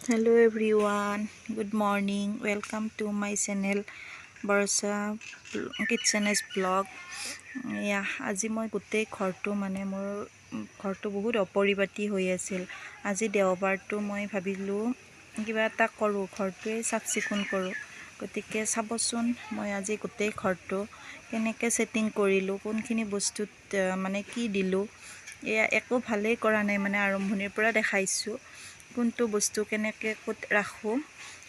Hello everyone, good morning. Welcome to my channel Barsa Kitchenes blog. আজি মই গোটেই ঘৰটো মোৰ ঘৰটো বহুত অপৰিপাটি হৈ আছিল। আজি দেওবাৰটো মই ভাবিলোঁ কিবা এটা কৰোঁ, ঘৰটোৱে চাফ চিকুণ কৰোঁ। গতিকে চাবচোন মই আজি গোটেই ঘৰটো কেনেকৈ ছেটিং কৰিলোঁ, কোনখিনি বস্তুত কি দিলোঁ। একো ভালেই কৰা নাই, আৰম্ভণিৰ পৰা দেখাইছোঁ কোনটো বস্তু কেনেকৈ ক'ত ৰাখোঁ।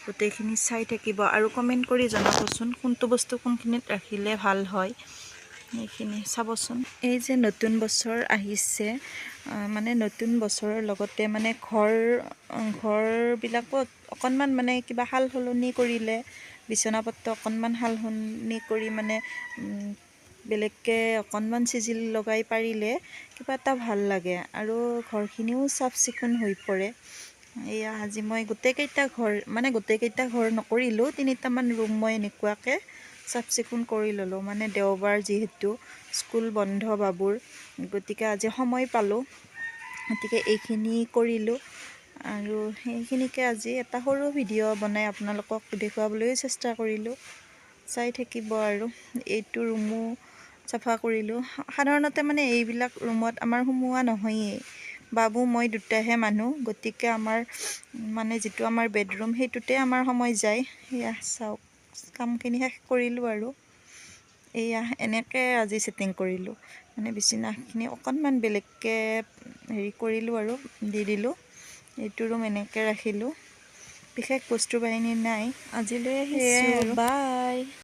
গোটেইখিনি চাই থাকিব আৰু কমেণ্ট কৰি জনাবচোন কোনটো বস্তু কোনখিনিত ৰাখিলে ভাল হয়, এইখিনি চাবচোন। এই যে নতুন বছৰ আহিছে, নতুন বছৰৰ লগতে ঘৰবিলাকত অকণমান কিবা সাল সলনি কৰিলে, বিচনাপত্ৰ অকণমান সাল সলনি কৰি বেলেগকৈ অকণমান চিজিল লগাই পাৰিলে কিবা এটা ভাল লাগে আৰু ঘৰখিনিও চাফ চিকুণ হৈ পৰে। আজি মই গোটেইকেইটা ঘৰ নকৰিলোঁ, 3টামান ৰুম মই এনেকুৱাকৈ চাফ চিকুণ কৰি ল'লোঁ। দেওবাৰ যিহেতু স্কুল বন্ধ বাবুৰ, গতিকে আজি সময় পালোঁ, গতিকে এইখিনি কৰিলোঁ। আৰু সেইখিনিকে আজি এটা সৰু ভিডিঅ' বনাই আপোনালোকক দেখুৱাবলৈ চেষ্টা কৰিলোঁ। চাই থাকিব আৰু এইটো ৰুমো চাফা কৰিলোঁ। সাধাৰণতে এইবিলাক ৰুমত আমাৰ সোমোৱা নহয়েই, বাবু মই দুটাহে মানুহ, গতিকে আমাৰ যিটো আমাৰ বেডৰুম সেইটোতে আমাৰ সময় যায়। চাওক, কামখিনি শেষ কৰিলোঁ আৰু এনেকৈ আজি ছেটিং কৰিলোঁ। বিচনাখিনি অকণমান বেলেগকৈ কৰিলোঁ আৰু দি দিলোঁ। এইটো ৰুম এনেকৈ ৰাখিলোঁ, বিশেষ বস্তু বাহিনী নাই আজিলৈ। সেয়াই আৰু বাই।